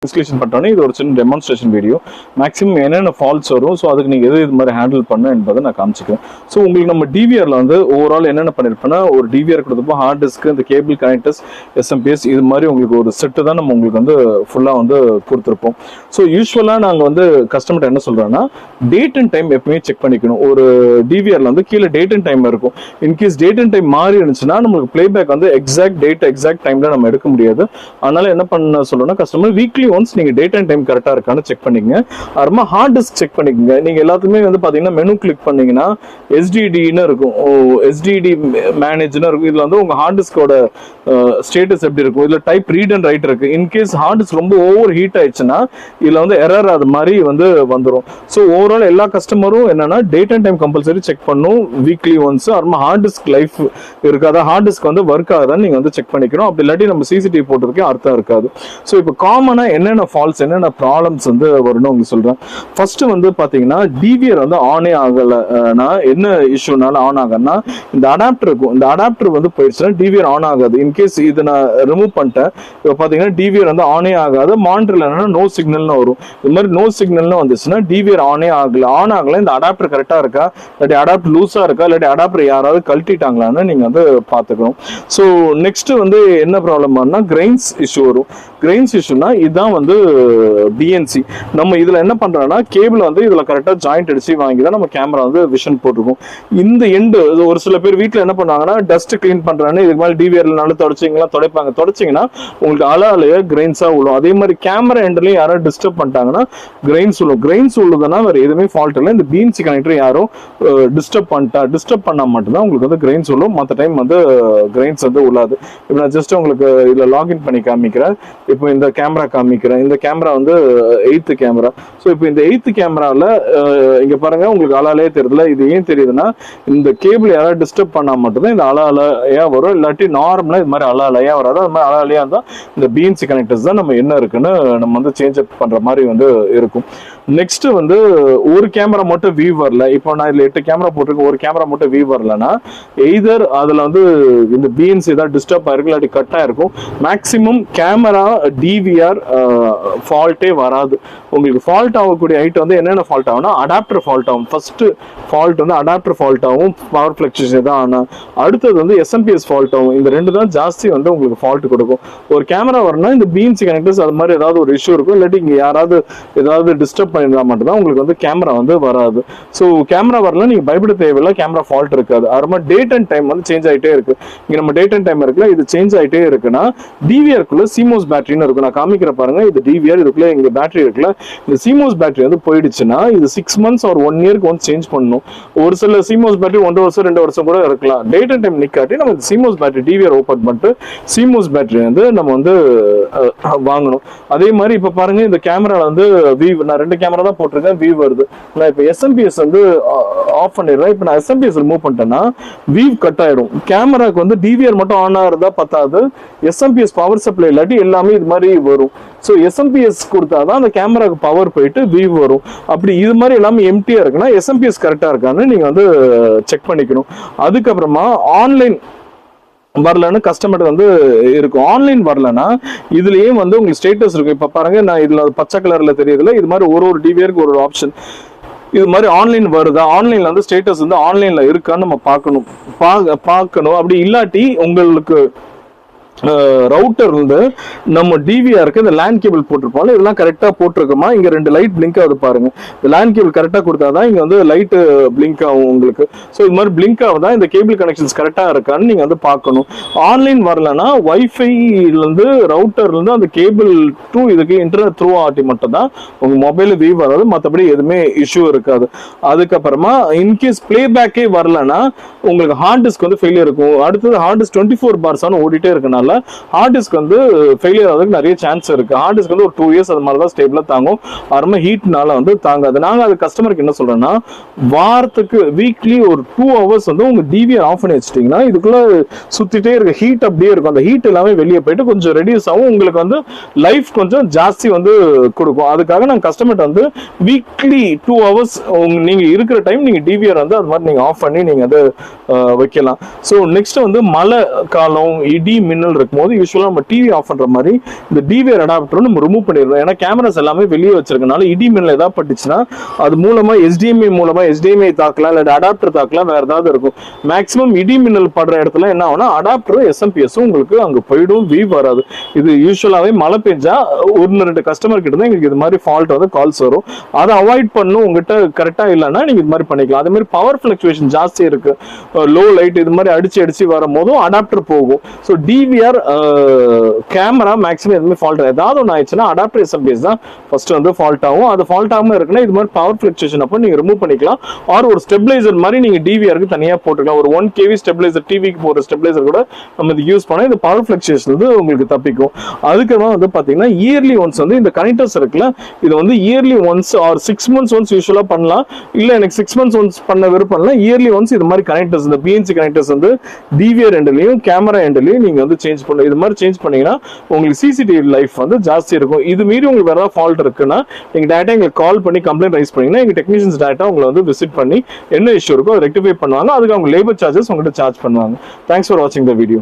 Installation பண்ணோன்னே இது ஒரு சின்ன டெமான்ஸ்ட்ரேஷன் வீடியோ. மேக்ஸிமம் என்னென்ன ஃபால்ட்ஸ் வரும், ஸோ அதுக்கு நீங்கள் எது இது மாதிரி ஹேண்டில் பண்ண என்பதை நான் காமிச்சிக்கிறேன். ஸோ உங்களுக்கு நம்ம டிவிஆரில் வந்து ஓவரால் என்னென்ன பண்ணியிருப்பேன்னா, ஒரு டிவிஆர் கொடுத்தப்போ ஹார்ட் டிஸ்க்கு, இந்த கேபிள் கனெக்டர்ஸ், எஸ்எம்பிஎஸ் இது மாதிரி உங்களுக்கு ஒரு செட்டு தான் நம்ம உங்களுக்கு வந்து ஃபுல்லாக வந்து கொடுத்துருப்போம். ஸோ யூஸ்வலாக நாங்கள் வந்து கஸ்டமர்கிட்ட என்ன சொல்கிறோன்னா, டேட் அண்ட் டைம் எப்பவுமே செக் பண்ணிக்கணும். ஒரு டிவிஆரில் வந்து கீழே டேட் அண்ட் டைம் இருக்கும். இன்கேஸ் டேட் அண்ட் டைம் மாறி இருந்துச்சுன்னா நம்மளுக்கு பிளேபேக் வந்து எக்ஸாக்ட் டேட் எக்ஸாக்ட் டைமில் நம்ம எடுக்க முடியாது. அதனால என்ன பண்ண சொல்லணும்னா, கஸ்டமர் வீக்லி ஒன்ஸ் நீங்க டேட் அண்ட் டைம் கரெக்டா இருக்கான்னு செக் பண்ணிக்கங்க. அப்புறமா ஹார்ட் டிஸ்க் செக் பண்ணிக்கங்க. நீங்க எல்லாத்துமே வந்து பாத்தீங்கன்னா மெனு கிளிக் பண்ணீங்கன்னா எஸ்டிடின்னு இருக்கும், எஸ்டிடி மேனேஜ்னு இருக்கும். இதுல வந்து உங்க ஹார்ட் டிஸ்கோட ஸ்டேட்டஸ் எப்படி இருக்கும், இதுல டைப் ரீட் அண்ட் ரைட் இருக்கு. இன்கேஸ் ஹார்ட் டிஸ்க் ரொம்ப ஓவர் ஹீட் ஆயிடுச்சுன்னா இதுல வந்து எரர் அது மாதிரி வந்து வந்துடும். ஸோ ஓவரால் எல்லா கஸ்டமரும் என்னன்னா date and time compulsory check பண்ணும் வீக்லி ஒன்ஸ். அப்புறமா ஹார்ட் டிஸ்க் லைஃப் இருக்காதா, ஹார்ட் டிஸ்க் வந்து ஒர்க் ஆகுதான்னு நீங்க வந்து செக் பண்ணிக்கணும். அப்படி இல்லாட்டி நம்ம சிசிடிவி போட்டதுக்கே அர்த்தம் இருக்காது. ஸோ இப்போ காமனா என்னென்ன ஃபால்ட்ஸ் என்னென்ன ப்ராப்ளம்ஸ் வந்து வரும்னு உங்களுக்கு சொல்றேன். ஃபர்ஸ்ட் வந்து பாத்தீங்கன்னா டிவிஆர் வந்து ஆனே ஆகலைன்னா என்ன இஷ்யூனால ஆன் ஆகுன்னா, இந்த அடாப்டர் இருக்கும். இந்த அடாப்டர் வந்து போயிடுச்சுன்னா டிவிஆர் ஆன் ஆகாது. இன்கேஸ் இதை நான் ரிமூவ் பண்ணிட்டேன், இப்போ பாத்தீங்கன்னா டிவிஆர் வந்து ஆனே ஆகாது. மானிட்டர்ல என்னன்னா நோ சிக்னல்னு வரும். இது மாதிரி நோ சிக்னல்னு வந்துச்சுன்னா டிவிஆர் ஆனே ஆகல. இந்த அடாப்டர் கரெக்டா இருக்கா, இல்லாட்டி அடாப்டர் லூஸா இருக்கா, இல்லாட்டி அடாப்டர் யாராவது கழட்டிட்டாங்களான்னு நீங்க வந்து பாத்துக்கணும். ஸோ நெக்ஸ்ட் வந்து என்ன ப்ராப்ளம் ஆனா, கிரெயின்ஸ் இஷ்யூ வரும். கிரெயின்ஸ் இஷ்யூனா இதுதான் வந்து பிஎன்சி. நம்ம இதுல என்ன பண்றோம்னா, கேபிள் வந்து இதுல கரெக்டா ஜாயிண்ட் அடிச்சு வாங்கி தான் நம்ம கேமரா வந்து விஷன் போட்டிருக்கோம். இந்த எண்டு ஒரு சில பேர் வீட்டுல என்ன பண்ணாங்கன்னா, டஸ்ட் கிளீன் பண்றான்னு இதுக்கு மேலே டிவிஆர்ல நல்லா தொடச்சிங்கன்னா உங்களுக்கு அலைய கிரெயின்ஸா விழும். அதே மாதிரி கேமரா எண்ட்லயும் யாரும் டிஸ்டர்ப் பண்ணிட்டாங்கன்னா கிரெயின்ஸ் விழும். கிரெயின்ஸ் விழுதுன்னா வேற எதுவுமே ஃபால்ட் இல்லை. இந்த பிஎன்சி கனெக்டர் யாரும் டிஸ்டர்ப் பண்ணா மட்டும்தான் உங்களுக்கு வந்து கிரெயின்ஸ் விழும். மற்ற டைம் வந்து கிரெயின்ஸ் வந்து உள்ளாது. இப்போ நான் ஜஸ்ட் உங்களுக்கு இதுல லாகின் பண்ணி காமிக்கிறேன். இப்போ இந்த கேமரா காமிக்கிறேன். இந்த கேமரா வந்து 8th கேமரா. ஸோ இப்போ இந்த 8th கேமரால இங்க பாருங்க, உங்களுக்கு அலையே தெரியுதுல. இது ஏன் தெரியுதுன்னா, இந்த கேபிள் யாராவது டிஸ்டர்ப் பண்ணா மட்டும்தான் இந்த அலையா வரும். இல்லாட்டி நார்மலா இது மாதிரி அலையா வராது. அது மாதிரி அலையா இருந்தா இந்த பிஎன்சி கனெக்டர்ஸ் தான் நம்ம என்ன இருக்குன்னு நம்ம வந்து சேஞ்ச் அப் பண்ற மாதிரி வந்து இருக்கும். நெக்ஸ்ட் வந்து ஒரு கேமரா மட்டும் வியூ வரல. இப்போ நான் இதுல 8 கேமரா போட்டிருக்கேன், ஒரு கேமரா மட்டும் வியூ வரலன்னா எய்தர் அதுல வந்து இந்த பிஎன்சி ஏதாவது டிஸ்டர்ப் ஆயிருக்கும், இல்லாட்டி கட் ஆயிருக்கும். மேக்சிமம் கேமரா டிவிஆர் ஃபால்ட்டே வராது. உங்களுக்கு ஃபால்ட் ஆகக்கூடிய ஐட்டம் வந்து என்னென்ன ஃபால்ட் ஆகும்னா, அடாப்டர் ஃபால்ட் ஆகும். ஃபர்ஸ்ட் ஃபால்ட் வந்து அடாப்டர் ஃபால்ட் ஆகும், பவர் ஃபிளக்சுவேஷன் தான். ஆனால் அடுத்தது வந்து எஸ்எம்பிஎஸ் ஃபால்ட் ஆகும். இந்த ரெண்டு தான் ஜாஸ்தி வந்து உங்களுக்கு ஃபால்ட் கொடுக்கும். ஒரு கேமரா வரணும்னா இந்த பிஎன்சி கனெக்டர்ஸ் அது மாதிரி ஏதாவது ஒரு இஷ்யூ இருக்கும், இல்லாட்டி இங்கே யாராவது ஏதாவது டிஸ்டர்ப் பண்ணிருந்தா மட்டும் தான் உங்களுக்கு வந்து கேமரா வந்து வராது. ஸோ கேமரா வரல நீங்க பயப்பட தேவையில்லை, கேமரா ஃபால்ட் இருக்காது. அது டேட் அண்ட் டைம் வந்து சேஞ்ச் ஆகிட்டே இருக்கு. இங்க நம்ம டேட் அண்ட் டைம் இருக்குல்ல, இது சேஞ்ச் ஆகிட்டே இருக்குன்னா டிவிஆருக்குள்ள சிமோஸ் பேட்டரின்னு இருக்கும். நான் காமிக்கிற பாருங்க, இது டிவிஆர், இதுக்குள்ள இங்க பேட்டரி இருக்குல்ல. இந்த சிமோஸ் பேட்டரி வந்து போயிடுச்சுன்னா இது 6 months or 1 year வந்து சேஞ்ச் பண்ணணும். ஒரு சில சிமோஸ் பேட்டரி 1 வருஷம் 2 வருஷம் கூட இருக்கலாம். டேட் அண்ட் டைம் நிக்காட்டி நம்ம சிமோஸ் பேட்டரி டிவிஆர் ஓபன் பண்ணிட்டு சிமோஸ் பேட்டரி வந்து நம்ம வந்து வாங்கணும். அதே மாதிரி இப்ப பாருங்க, இந்த கேமரா வந்து நான் 2 கேமரா தான் போட்டிருக்கேன், வியூ வருது. நான் இப்ப எஸ்எம்பிஎஸ் வந்து ஆஃப் பண்ணிடுறேன். இப்ப நான் எஸ்எம்பிஎஸ் ரிமூவ் பண்ணிட்டேன்னா வியூ கட் ஆயிடும். கேமராக்கு வந்து டிவிஆர் மட்டும் ஆன் ஆகிறதா பத்தாது, எஸ்எம்பிஎஸ் பவர் சப்ளை இல்லாட்டி எல்லாமே இது மாதிரி வரும். ஸோ எஸ்எம்பிஎஸ் கொடுத்தாதான் அந்த கேமராக்கு பவர் போயிட்டு வியூ வரும். அப்படி இது மாதிரி எல்லாமே எம்டியா இருக்குன்னா எஸ்எம்பிஎஸ் கரெக்டா இருக்கான்னு நீங்க வந்து செக் பண்ணிக்கணும். அதுக்கப்புறமா ஆன்லைன் வரலன்னு கஸ்டமர் வந்து இருக்கும். ஆன்லைன் வரலன்னா இதுலயே வந்து உங்களுக்கு ஸ்டேட்டஸ் இருக்கும். இப்ப பாருங்க, நான் இதுல பச்சை கலர்ல தெரியுதுல, இது மாதிரி ஒரு டிவிஆருக்கு ஒரு ஆப்ஷன் இது மாதிரி ஆன்லைன் வருதா, ஆன்லைன்ல வந்து ஸ்டேட்டஸ் வந்து ஆன்லைன்ல இருக்கான்னு நம்ம பார்க்கணும். அப்படி இல்லாட்டி உங்களுக்கு ரவுட்டர் இருந்து நம்ம டிவிஆருக்கு இந்த லேண்ட் கேபிள் போட்டிருப்போம், இதெல்லாம் கரெக்டா போட்டிருக்கோமா, இங்க 2 லைட் பிளிங்க் ஆகுது பாருங்க. இந்த லேண்ட் கேபிள் கரெக்டா கொடுத்தாதான் இங்க வந்து லைட் பிளிங்க் ஆகும் உங்களுக்கு. ஸோ இது மாதிரி பிளிங்க் ஆகுதா, இந்த கேபிள் கனெக்ஷன்ஸ் கரெக்டா இருக்கான்னு நீங்க வந்து பார்க்கணும். ஆன்லைன் வரலன்னா வைஃபைல இருந்து ரவுட்டர்ல இருந்து அந்த கேபிள் டு இதுக்கு இன்டர்நெட் த்ரூ ஆட்டி மட்டும் தான் உங்க மொபைல் வியூ வராது, மற்றபடி எதுவுமே இஷ்யூ இருக்காது. அதுக்கப்புறமா இன்கேஸ் பிளேபேக்கே வரலன்னா உங்களுக்கு ஹார்ட் டிஸ்க் வந்து ஃபெயிலியர் இருக்கும். அடுத்தது ஹார்ட் டிஸ்க் 24 bars ஓடிட்டே இருக்கனால ஹார்ட் டிஸ்க் வந்து ஃபெயிலியர் ஆகிறதுக்கு நிறைய சான்ஸ் இருக்கு. ஹார்ட் டிஸ்க் வந்து ஒரு 2 years அது மாதிரி தான் ஸ்டேபிளா தாங்கும். அருமை ஹீட்னால வந்து தாங்காது. நாங்க அது கஸ்டமருக்கு என்ன சொல்றோம்னா, வாரத்துக்கு வீக்லி ஒரு 2 hours வந்து உங்க டிவிஆர் ஆஃப் பண்ணி வச்சிட்டீங்கன்னா இதுக்குள்ள சுத்திட்டே இருக்க ஹீட் அப்படியே இருக்கும். அந்த ஹீட் எல்லாமே வெளியே போயிட்டு கொஞ்சம் ரெடியூஸ் ஆகும். உங்களுக்கு வந்து லைஃப் கொஞ்சம் ஜாஸ்தி வந்து கொடுக்கும். அதுக்காக நாங்க கஸ்டமர்ட்ட வந்து வீக்லி 2 hours நீங்க இருக்கிற டைம் நீங்க டிவிஆர் வந்து அது மாதிரி நீங்க ஆஃப் பண்ணி நீங்க அதை வைக்கலாம். ஸோ நெக்ஸ்ட் வந்து மழை காலம், இடி மின்னல் இருக்கும்போது யூஸ்வலாக நம்ம டிவி ஆஃப் பண்ணுற மாதிரி இந்த டிவிஆர் அடாப்டரும் நம்ம ரிமூவ் பண்ணிடுறோம். ஏன்னா கேமராஸ் எல்லாமே வெளியே வச்சிருக்கனால இடி மின்னல் ஏதாவது பட்டுச்சுன்னா அது மூலமா HDMI தாக்கலாம், இல்லை அடாப்டர் தாக்கலாம், வேற ஏதாவது இருக்கும். மேக்ஸிமம் இடி மின்னல் படுற இடத்துல என்ன ஆகும்னா அடாப்டரும் SMPS உங்களுக்கு அங்கே போயிடும், வீவ் வராது. இது யூஸ்வலாகவே மழை பெஞ்சா 1-2 கஸ்டமர் கிட்ட தான் எங்களுக்கு இது மாதிரி ஃபால்ட் வந்து கால்ஸ் வரும். அதை அவாய்ட் பண்ணும் உங்ககிட்ட கரெக்டா இல்லைன்னா நீங்க இது மாதிரி பண்ணிக்கலாம். அதே மாதிரி பவர் ஃபிளக்சுவேஷன் ஜாஸ்தி இருக்கு, லோ லைட் இது மாதிரி அடிச்சு வரும் போதும் அடாப்டர் போகும். ஸோ டிவிஆர் கேமரா மேக்ஸிமம் எதுவுமே ஃபால்ட் ஏதாவது ஒன்று ஆயிடுச்சுன்னா அடாப்டர் SMPS தான் ஃபர்ஸ்ட் வந்து ஃபால்ட் ஆகும். அது ஃபால்ட் ஆகாம இருக்குன்னா இது மாதிரி பவர் ஃபிளக்சுவேஷன் அப்போ நீங்க ரிமூவ் பண்ணிக்கலாம். ஆர் ஒரு ஸ்டெபிளைசர் மாதிரி நீங்க டிவிஆருக்கு தனியா போட்டுக்கலாம். ஒரு 1 kV ஸ்டெபிளைசர், டிவிக்கு போற ஸ்டெபிளைசர் கூட நம்ம இது யூஸ் பண்ணா இந்த பவர் ஃபிளக்சுவேஷன் வந்து உங்களுக்கு தப்பிக்கும். அதுக்கப்புறம் வந்து பாத்தீங்கன்னா இயர்லி ஒன்ஸ் வந்து இந்த கனெக்டர்ஸ் இருக்குல்ல, இது வந்து early ones or 6 months ones யூஸ்வலா பண்ணலாம். இல்ல எனக்கு 6 months ஒன்ஸ் பண்ண விருப்பம் இல்லை, இயர்லி ஒன்ஸ் இது மாதிரி கனெக்டர்ஸ், இந்த BNC கனெக்டர்ஸ் வந்து டிவிஆர் எண்ட்லயும் கேமரா எண்ட்லயும் நீங்க வந்து சேஞ்ச் பண்ணலாம். இது மாதிரி சேஞ்ச் பண்ணீங்கன்னா உங்களுக்கு CCTV லைஃப் வந்து ஜாஸ்தி இருக்கும். இது மீறி உங்களுக்கு வேற ஃபால்ட் இருக்குன்னா நீங்க டேரக்டா எங்களுக்கு கால் பண்ணி கம்ப்ளைண்ட் ரைஸ் பண்ணீங்கன்னா எங்க டெக்னீஷியன்ஸ் டேரக்டா உங்களை வந்து விசிட் பண்ணி என்ன இஷ்யூ இருக்கோ அதை ரெக்டிஃபை பண்ணுவாங்க. அதுக்கு அவங்க லேபர் சார்ஜஸ் உங்கள்கிட்ட சார்ஜ் பண்ணுவாங்க. தேங்க்ஸ் ஃபார் வாட்சிங் த வீடியோ.